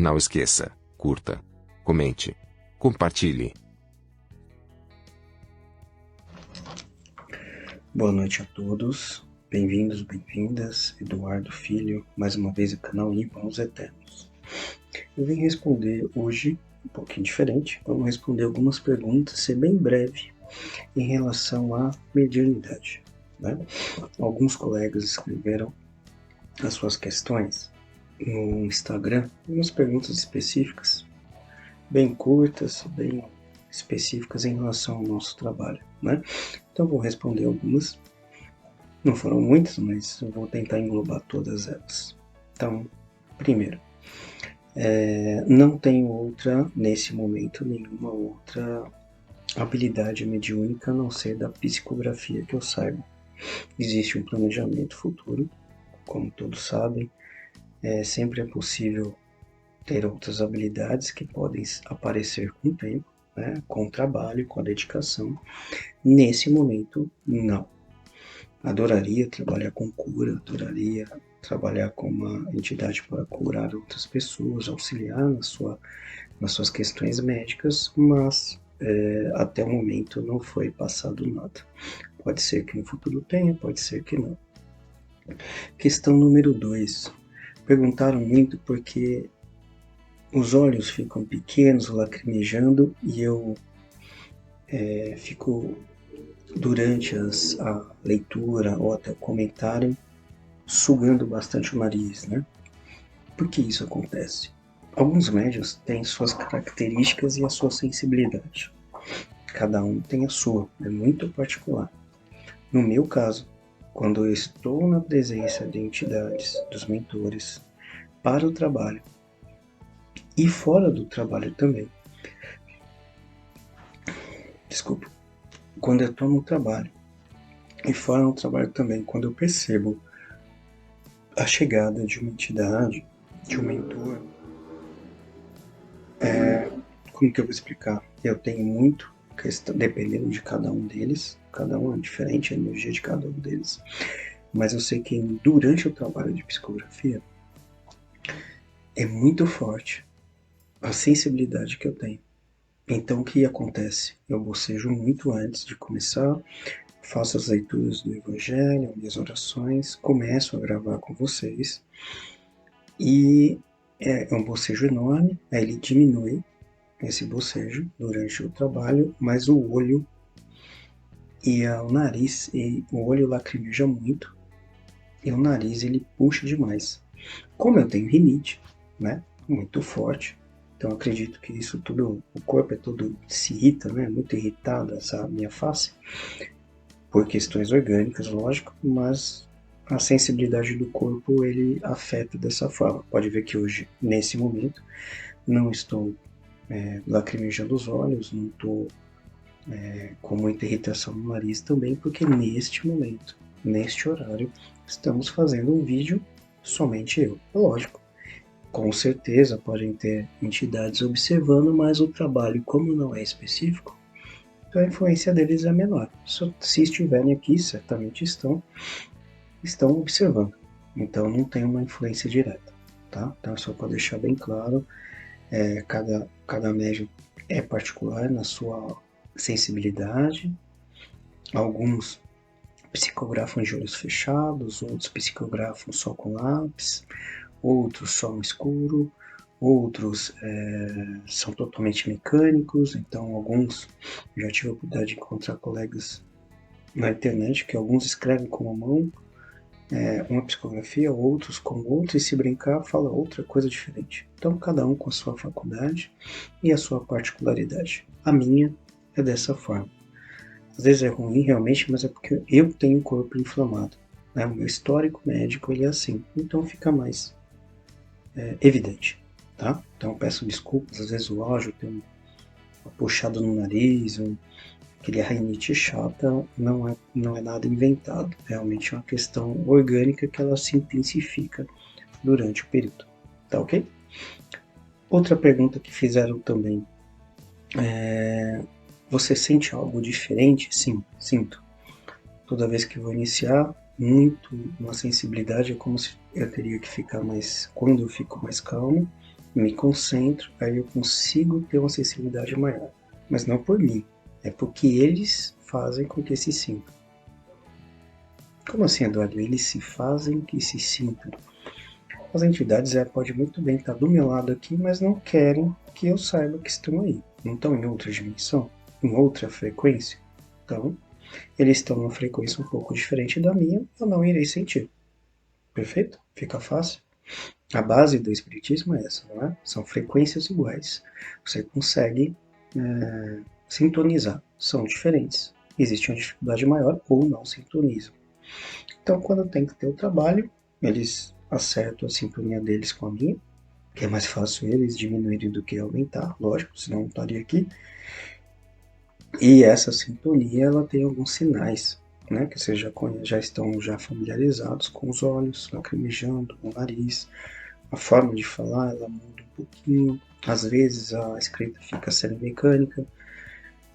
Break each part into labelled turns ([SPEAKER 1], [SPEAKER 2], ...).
[SPEAKER 1] Não esqueça, curta, comente, compartilhe.
[SPEAKER 2] Boa noite a todos, bem-vindos, bem-vindas, Eduardo Filho, mais uma vez o canal Irmãos Eternos. Eu vim responder hoje, um pouquinho diferente, vamos responder algumas perguntas, ser bem breve, em relação à mediunidade, né? Alguns colegas escreveram as suas questões no Instagram, algumas perguntas específicas, bem curtas, bem específicas em relação ao nosso trabalho, né? Então vou responder algumas. Não foram muitas, mas eu vou tentar englobar todas elas. Então, primeiro, não tenho nesse momento, nenhuma outra habilidade mediúnica a não ser da psicografia que eu saiba. Existe um planejamento futuro, como todos sabem, sempre é possível ter outras habilidades que podem aparecer com o tempo, né, com o trabalho, com a dedicação. Nesse momento, não. Adoraria trabalhar com cura, adoraria trabalhar com uma entidade para curar outras pessoas, auxiliar nas suas questões médicas, mas até o momento não foi passado nada. Pode ser que no futuro tenha, pode ser que não. Questão número 2. Perguntaram muito porque os olhos ficam pequenos, lacrimejando, e eu fico durante a leitura ou até o comentário sugando bastante o nariz, né? Por que isso acontece? Alguns médiuns têm suas características e a sua sensibilidade. Cada um tem a sua, é muito particular. No meu caso, quando eu estou na presença de entidades, dos mentores, para o trabalho e fora do trabalho também. Desculpa. Quando eu estou no trabalho e fora do trabalho também, quando eu percebo a chegada de uma entidade, de um mentor, como que eu vou explicar? Eu tenho muito questão, dependendo de cada um deles, cada um é diferente, a energia de cada um deles, mas eu sei que durante o trabalho de psicografia é muito forte a sensibilidade que eu tenho. Então o que acontece? Eu bocejo muito antes de começar, faço as leituras do Evangelho, minhas orações, começo a gravar com vocês e é um bocejo enorme, aí ele diminui esse bocejo durante o trabalho, mas o olho e o nariz, e o olho lacrimeja muito e o nariz ele puxa demais. Como eu tenho rinite, né, muito forte, então acredito que isso tudo, o corpo é todo se irrita, né, muito irritado essa minha face, por questões orgânicas, lógico, mas a sensibilidade do corpo ele afeta dessa forma. Pode ver que hoje, nesse momento, não estou lacrimejando os olhos, não estou com muita irritação no nariz também, porque neste momento, neste horário, estamos fazendo um vídeo somente eu. Lógico, com certeza podem ter entidades observando, mas o trabalho, como não é específico, então a influência deles é menor. Se estiverem aqui, certamente estão observando. Então não tem uma influência direta, tá? Então só para deixar bem claro, cada médium é particular na sua sensibilidade. Alguns psicografam de olhos fechados, outros psicografam só com lápis, outros só no escuro, outros são totalmente mecânicos. Então alguns, já tive a oportunidade de encontrar colegas na internet que alguns escrevem com a mão uma psicografia, outros com outra, e se brincar fala outra coisa diferente. Então cada um com a sua faculdade e a sua particularidade. A minha é dessa forma. Às vezes é ruim realmente, mas é porque eu tenho o corpo inflamado, né? O meu histórico médico ele é assim, então fica mais evidente, tá? Então eu peço desculpas, às vezes o áudio tem uma puxada no nariz, aquele rinite chata, não é nada inventado, realmente é uma questão orgânica que ela se intensifica durante o período, tá ok? Outra pergunta que fizeram também, você sente algo diferente? Sim, sinto. Toda vez que vou iniciar, uma sensibilidade, é como se eu teria que ficar mais, quando eu fico mais calmo, me concentro, aí eu consigo ter uma sensibilidade maior. Mas não por mim, é porque eles fazem com que se sintam. Como assim, Eduardo? Eles se fazem que se sintam. As entidades podem muito bem estar do meu lado aqui, mas não querem que eu saiba que estão aí. Não estão em outra dimensão, em outra frequência. Então, eles estão numa frequência um pouco diferente da minha, eu não irei sentir. Perfeito? Fica fácil? A base do espiritismo é essa, não é? São frequências iguais. Você consegue sintonizar. São diferentes. Existe uma dificuldade maior ou não sintonizam. Então, quando tem que ter o trabalho, eles acertam a sintonia deles com a minha, que é mais fácil eles diminuírem do que aumentar, lógico, senão não estaria aqui. E essa sintonia, ela tem alguns sinais, né, que vocês já estão familiarizados com os olhos, lacrimejando, o nariz, a forma de falar, ela muda um pouquinho, às vezes a escrita fica semi-mecânica,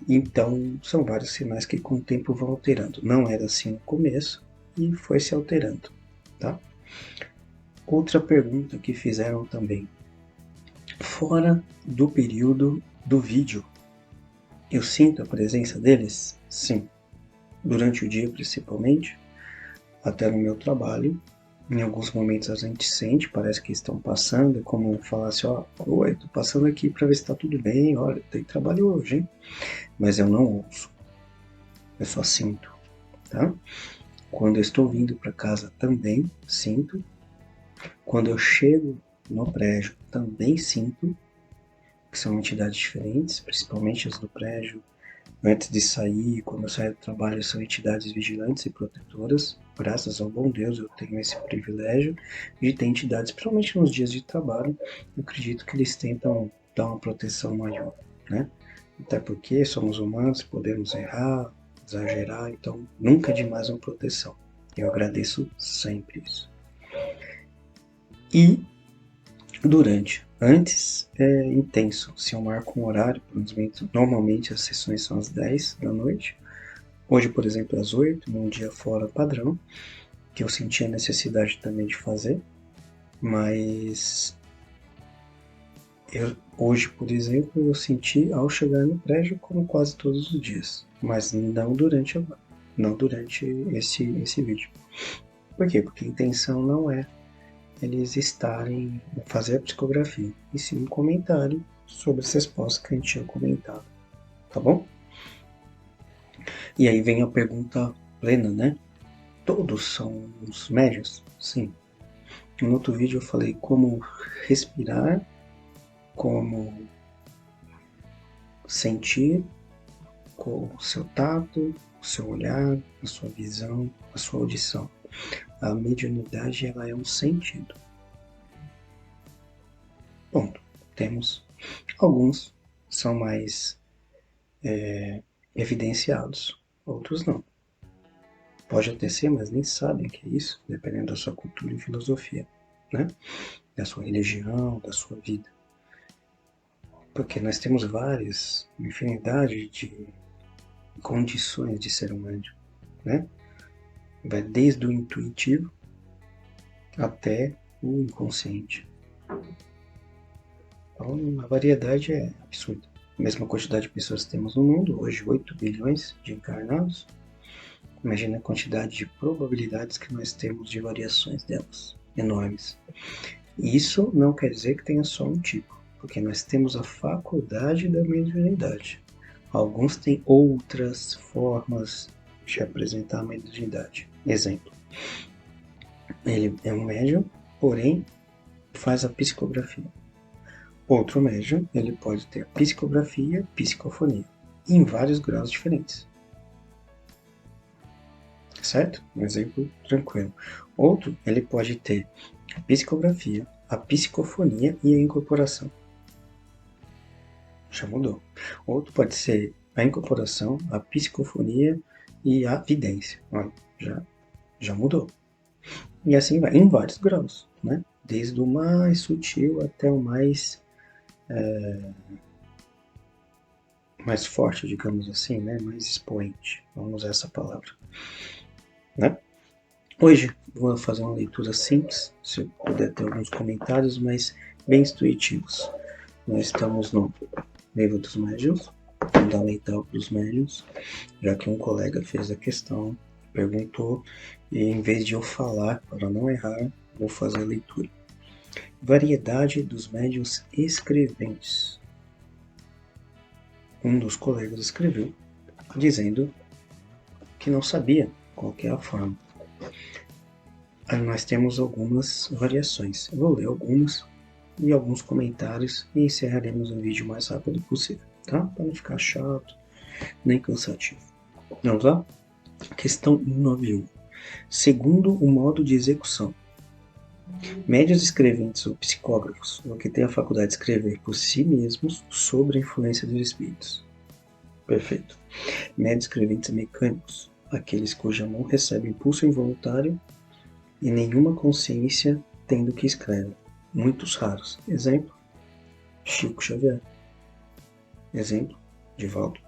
[SPEAKER 2] então são vários sinais que com o tempo vão alterando. Não era assim no começo e foi se alterando, tá? Outra pergunta que fizeram também. Fora do período do vídeo, eu sinto a presença deles? Sim. Durante o dia, principalmente, até no meu trabalho. Em alguns momentos a gente sente, parece que estão passando, é como eu falasse, ó, oi, tô passando aqui para ver se tá tudo bem, olha, tem trabalho hoje, hein? Mas eu não ouço, eu só sinto, tá? Quando eu estou vindo para casa também sinto. Quando eu chego no prédio também sinto, que são entidades diferentes, principalmente as do prédio. Antes de sair, quando eu saio do trabalho, são entidades vigilantes e protetoras. Graças ao bom Deus, eu tenho esse privilégio de ter entidades, principalmente nos dias de trabalho. Eu acredito que eles tentam dar uma proteção maior, né? Até porque somos humanos, podemos errar, exagerar, então nunca é demais uma proteção. Eu agradeço sempre isso. E durante, antes é intenso. Se eu marco um horário, normalmente as sessões são às 10 da noite. Hoje, por exemplo, às 8, num dia fora padrão, que eu senti a necessidade também de fazer, mas hoje, por exemplo, eu senti ao chegar no prédio como quase todos os dias, mas não durante esse vídeo. Por quê? Porque a intenção não é eles estarem fazer a psicografia, e sim um comentário sobre as respostas que a gente tinha comentado, tá bom? E aí vem a pergunta plena, né? Todos são os médios? Sim. No outro vídeo eu falei como respirar, como sentir com o seu tato, o seu olhar, a sua visão, a sua audição. A mediunidade, ela é um sentido. Ponto. Temos alguns são mais evidenciados, outros não. Pode até ser, mas nem sabem que é isso, dependendo da sua cultura e filosofia, né? Da sua religião, da sua vida. Porque nós temos várias, infinidade de condições de ser humano, né? Vai desde o intuitivo até o inconsciente. Então, a variedade é absurda. A mesma quantidade de pessoas que temos no mundo, hoje 8 bilhões de encarnados. Imagina a quantidade de probabilidades que nós temos de variações delas, enormes. E isso não quer dizer que tenha só um tipo, porque nós temos a faculdade da mediunidade. Alguns têm outras formas de apresentar a mediunidade. Exemplo, ele é um médium, porém faz a psicografia. Outro médium, ele pode ter a psicografia e psicofonia, em vários graus diferentes. Certo? Um exemplo tranquilo. Outro, ele pode ter a psicografia, a psicofonia e a incorporação. Já mudou. Outro pode ser a incorporação, a psicofonia e a vidência. Olha, já mudou. E assim vai, em vários graus, né? Desde o mais sutil até o mais forte, digamos assim, né? Mais expoente. Vamos usar essa palavra, né? Hoje vou fazer uma leitura simples, se eu puder ter alguns comentários, mas bem intuitivos. Nós estamos no livro dos médiuns, fundamental para os médiuns, já que um colega fez a questão, perguntou, e em vez de eu falar, para não errar, vou fazer a leitura. Variedade dos médiuns escreventes. Um dos colegas escreveu, dizendo que não sabia qual que é a forma. Aí nós temos algumas variações. Eu vou ler algumas e alguns comentários e encerraremos o vídeo o mais rápido possível, tá? Para não ficar chato nem cansativo. Vamos lá? Questão 191. Segundo o modo de execução, médios escreventes ou psicógrafos, ou que têm a faculdade de escrever por si mesmos sob a influência dos espíritos. Perfeito. Médios escreventes mecânicos, aqueles cuja mão recebe impulso involuntário e nenhuma consciência tem do que escreve. Muitos raros. Exemplo, Chico Xavier. Exemplo, Divaldo.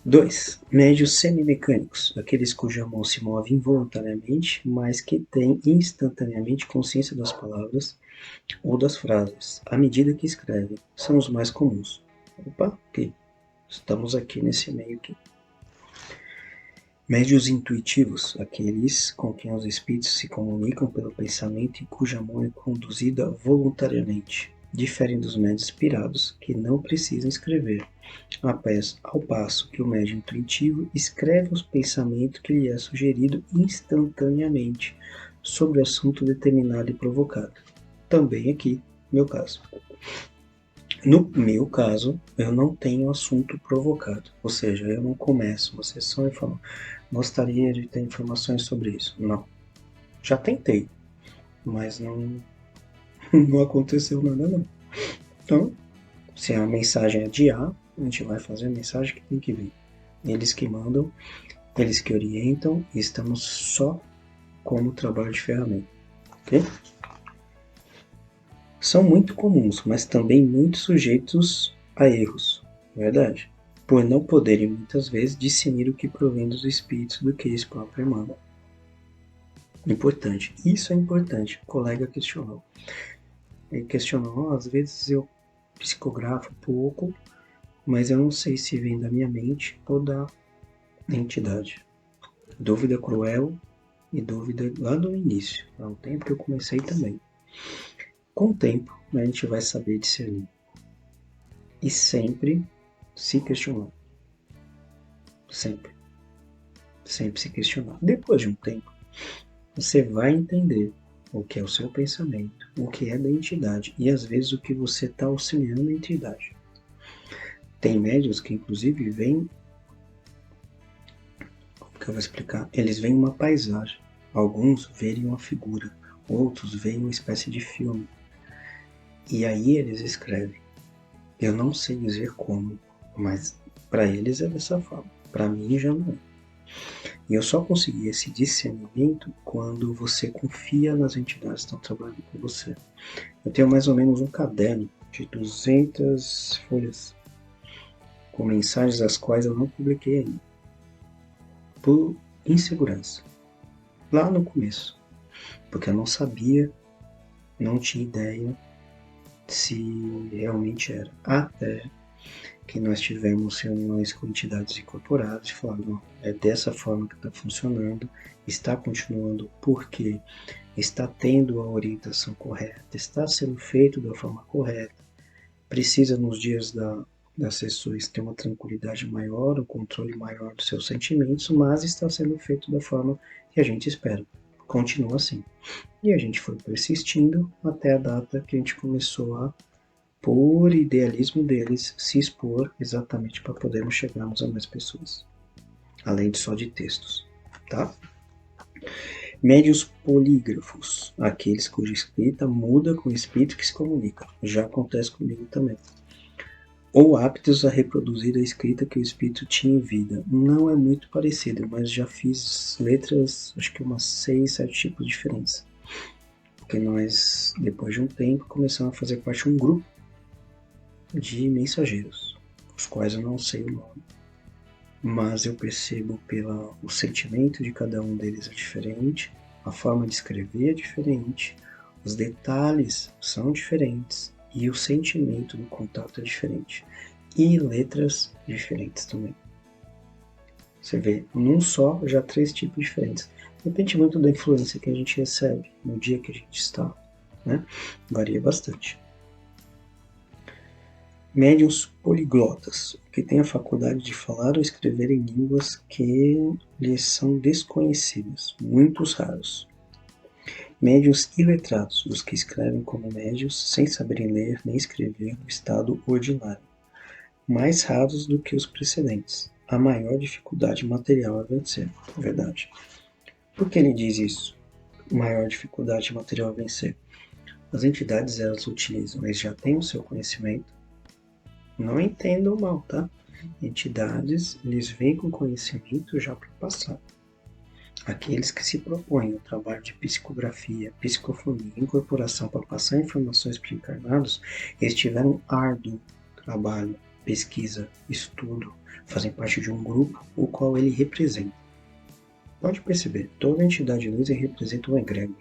[SPEAKER 2] 2. Médios semimecânicos, aqueles cuja mão se move involuntariamente, mas que têm instantaneamente consciência das palavras ou das frases, à medida que escrevem. São os mais comuns. Opa, ok. Estamos aqui nesse meio aqui. Médios intuitivos, aqueles com quem os espíritos se comunicam pelo pensamento e cuja mão é conduzida voluntariamente. Diferem dos médios inspirados, que não precisam escrever, ao passo que o médium intuitivo escreve os pensamentos que lhe é sugerido instantaneamente sobre o assunto determinado e provocado. Também aqui, meu caso. No meu caso, eu não tenho assunto provocado, ou seja, eu não começo uma sessão e falo, gostaria de ter informações sobre isso. Não. Já tentei, mas não aconteceu nada não. Então, se a mensagem é de A, a gente vai fazer a mensagem que tem que vir. Eles que mandam, eles que orientam, e estamos só como trabalho de ferramenta. Ok? São muito comuns, mas também muito sujeitos a erros, verdade? Por não poderem muitas vezes discernir o que provém dos espíritos do que eles próprios emanam. Importante, isso é importante. O colega questionou. Ele questionou, às vezes eu psicografo pouco, mas eu não sei se vem da minha mente ou da entidade. Dúvida cruel e dúvida lá do início, há um tempo que eu comecei também. Com o tempo, a gente vai saber discernir. E sempre se questionar. Sempre. Sempre se questionar. Depois de um tempo, você vai entender o que é o seu pensamento, o que é da entidade e às vezes o que você está auxiliando a entidade. Tem médiuns que inclusive veem, que eu vou explicar, eles veem uma paisagem. Alguns veem uma figura, outros veem uma espécie de filme. E aí eles escrevem. Eu não sei dizer como, mas para eles é dessa forma. Para mim já não é. E eu só consegui esse discernimento quando você confia nas entidades que estão trabalhando com você. Eu tenho mais ou menos um caderno de 200 folhas com mensagens das quais eu não publiquei ainda, por insegurança, lá no começo, porque eu não sabia, não tinha ideia se realmente era. Até que nós tivemos reuniões com entidades incorporadas e falaram, é dessa forma que está funcionando, está continuando porque está tendo a orientação correta, está sendo feito da forma correta, precisa nos dias das sessões ter uma tranquilidade maior, um controle maior dos seus sentimentos, mas está sendo feito da forma que a gente espera. Continua assim. E a gente foi persistindo até a data que a gente começou a, por idealismo deles, se expor exatamente para podermos chegarmos a mais pessoas, além de só de textos, tá? Médios polígrafos, aqueles cuja escrita muda com o espírito que se comunica. Já acontece comigo também. Ou aptos a reproduzir a escrita que o espírito tinha em vida. Não é muito parecido, mas já fiz letras, acho que umas 6, 7 tipos diferentes. Porque nós, depois de um tempo, começamos a fazer parte de um grupo de mensageiros, os quais eu não sei o nome. mas eu percebo o sentimento de cada um deles é diferente, a forma de escrever é diferente, os detalhes são diferentes e o sentimento do contato é diferente. E letras diferentes também. Você vê, num só, já 3 tipos diferentes. Depende muito da influência que a gente recebe no dia que a gente está, né? Varia bastante. Médiuns poliglotas, que têm a faculdade de falar ou escrever em línguas que lhes são desconhecidas, muitos raros. Médiuns iletrados, os que escrevem como médiuns sem saberem ler nem escrever no estado ordinário, mais raros do que os precedentes. A maior dificuldade material a vencer, é verdade. Por que ele diz isso? Maior dificuldade material a vencer. As entidades, elas utilizam, eles já têm o seu conhecimento. Não entendam mal, tá? Entidades, eles vêm com conhecimento já para passar. Aqueles que se propõem o trabalho de psicografia, psicofonia, incorporação para passar informações para encarnados, eles tiveram árduo trabalho, pesquisa, estudo, fazem parte de um grupo o qual ele representa. Pode perceber, toda entidade de luz representa um egrégor.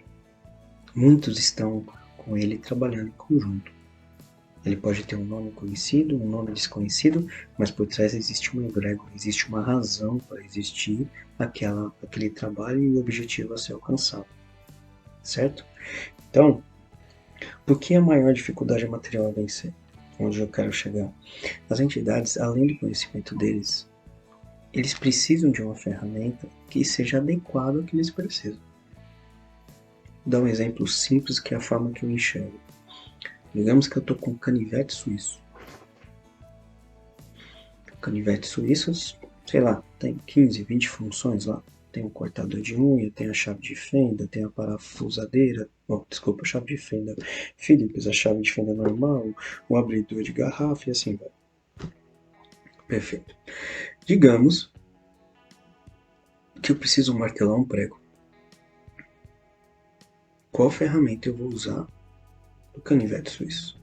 [SPEAKER 2] Muitos estão com ele trabalhando em conjunto. Ele pode ter um nome conhecido, um nome desconhecido, mas por trás existe um egrégor, existe uma razão para existir aquele trabalho e o objetivo a ser alcançado. Certo? Então, por que a maior dificuldade material a vencer? Onde eu quero chegar? As entidades, além do conhecimento deles, eles precisam de uma ferramenta que seja adequada ao que eles precisam. Vou dar um exemplo simples que é a forma que eu enxergo. Digamos que eu estou com um canivete suíço. Canivetes suíços, sei lá, tem 15, 20 funções lá. Tem um cortador de unha, tem a chave de fenda, tem a parafusadeira, desculpa, a chave de fenda Phillips, a chave de fenda normal, o abridor de garrafa e assim vai. Perfeito. Digamos que eu preciso martelar um prego. Qual ferramenta eu vou usar do canivete suíço?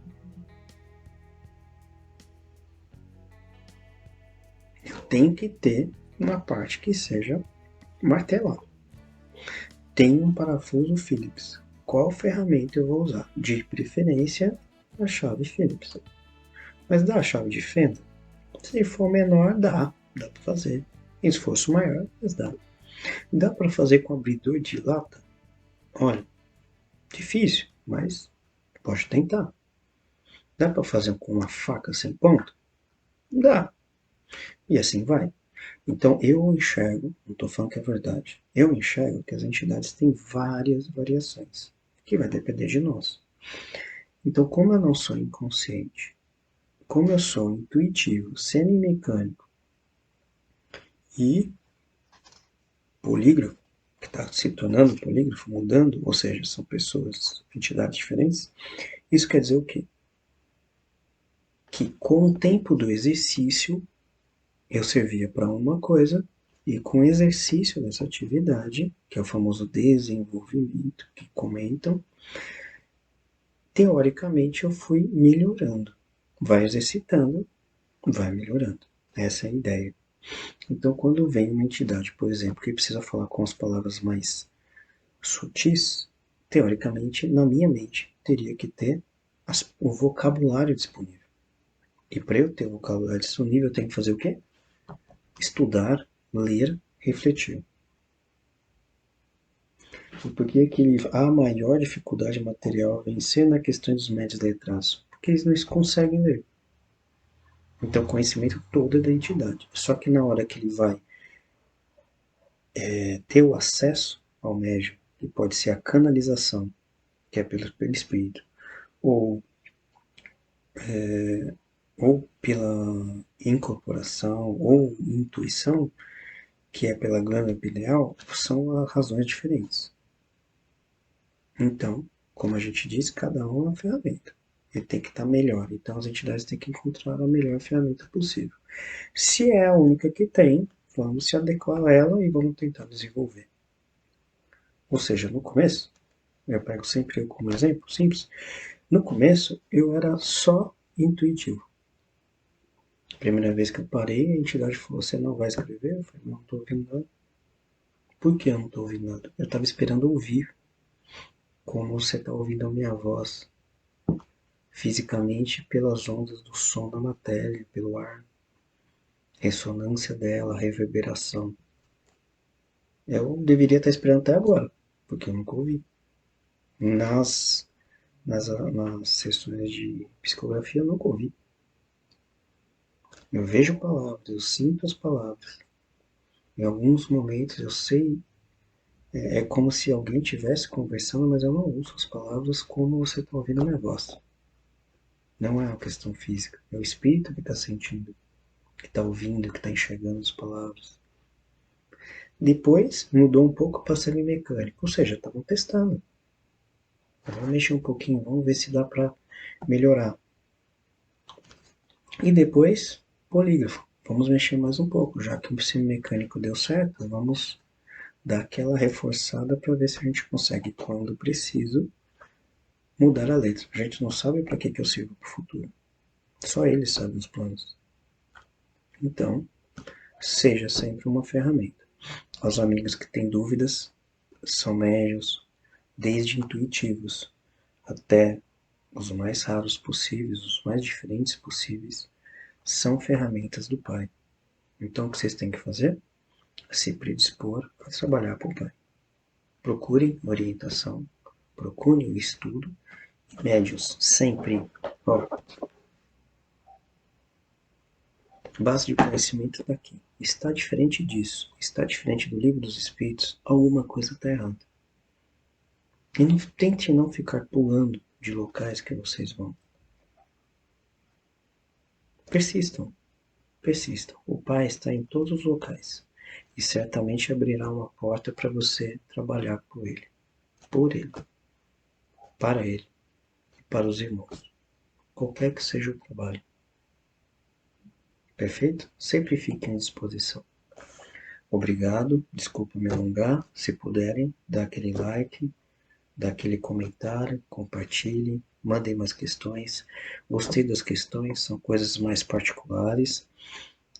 [SPEAKER 2] Eu tenho que ter uma parte que seja martelar. Tem um parafuso Phillips. Qual ferramenta eu vou usar? De preferência, a chave Phillips. Mas dá a chave de fenda? Se for menor, dá para fazer. Em esforço maior, mas dá. Dá para fazer com abridor de lata? Olha, difícil, mas pode tentar. Dá para fazer com uma faca sem ponta? Dá. E assim vai. Então eu enxergo, não estou falando que é verdade, eu enxergo que as entidades têm várias variações, que vai depender de nós. Então, como eu não sou inconsciente, como eu sou intuitivo, semi-mecânico e polígrafo, que está se tornando polígrafo, mudando, ou seja, são pessoas, entidades diferentes, isso quer dizer o quê? Que com o tempo do exercício, eu servia para uma coisa, e com o exercício dessa atividade, que é o famoso desenvolvimento, que comentam, teoricamente eu fui melhorando. Vai exercitando, vai melhorando. Essa é a ideia. Então, quando vem uma entidade, por exemplo, que precisa falar com as palavras mais sutis, teoricamente, na minha mente, teria que ter o vocabulário disponível. E para eu ter o vocabulário disponível, eu tenho que fazer o quê? Estudar, ler, refletir. E por que a maior dificuldade material a vencer na questão dos médios letrados? Porque eles não conseguem ler. Então, o conhecimento todo é da entidade. Só que na hora que ele vai ter o acesso ao médium, que pode ser a canalização, que é pelo espírito, ou, ou pela incorporação, ou intuição, que é pela glândula pineal, são razões diferentes. Então, como a gente disse, cada um é uma ferramenta. Ele tem que estar melhor. Então, as entidades têm que encontrar a melhor ferramenta possível. Se é a única que tem, vamos se adequar a ela e vamos tentar desenvolver. Ou seja, no começo, eu pego sempre eu como exemplo simples, no começo eu era só intuitivo. Primeira vez que eu parei, a entidade falou, você não vai escrever? Eu falei, não estou ouvindo nada. Por que eu não estou ouvindo nada? Eu estava esperando ouvir como você está ouvindo a minha voz fisicamente pelas ondas do som da matéria, pelo ar, ressonância dela, reverberação. Eu deveria estar esperando até agora, porque eu nunca ouvi. Nas sessões de psicografia eu nunca ouvi. Eu vejo palavras, eu sinto as palavras. Em alguns momentos eu sei, é como se alguém estivesse conversando, mas eu não ouço as palavras como você está ouvindo a minha voz. Não é uma questão física, é o espírito que está sentindo, que está ouvindo, que está enxergando as palavras. Depois mudou um pouco para semi-mecânico, ou seja, estavam testando. Vamos mexer um pouquinho, vamos ver se dá para melhorar. E depois, polígrafo. Vamos mexer mais um pouco, já que o semi-mecânico deu certo, vamos dar aquela reforçada para ver se a gente consegue, quando preciso, mudar a letra. A gente não sabe para que eu sirvo para o futuro. Só ele sabe os planos. Então, seja sempre uma ferramenta. Aos amigos que têm dúvidas, são médios, desde intuitivos até os mais raros possíveis, os mais diferentes possíveis, são ferramentas do Pai. Então, o que vocês têm que fazer? Se predispor a trabalhar para o Pai. Procurem orientação, procurem o estudo. Médios, sempre. Ó, base de conhecimento está aqui. Está diferente disso, está diferente do livro dos Espíritos, alguma coisa está errada. E não, tente não ficar pulando de locais que vocês vão. Persistam, persistam. O Pai está em todos os locais e certamente abrirá uma porta para você trabalhar por Ele, para Ele e para os irmãos, qualquer que seja o trabalho. Perfeito? Sempre fiquem à disposição. Obrigado, desculpa me alongar. Se puderem, dá aquele like, dá aquele comentário, compartilhem, mandem mais questões. Gostei das questões, são coisas mais particulares.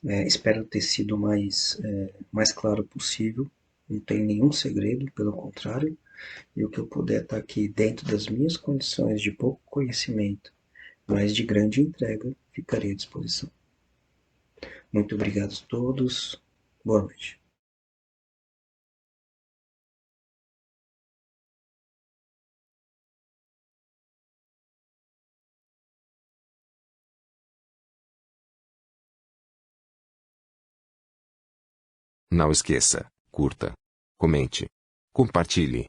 [SPEAKER 2] Espero ter sido mais claro possível. Não tem nenhum segredo, pelo contrário. E o que eu puder estar aqui dentro das minhas condições de pouco conhecimento, mas de grande entrega, ficarei à disposição. Muito obrigado a todos. Boa noite.
[SPEAKER 1] Não esqueça, curta, comente, compartilhe.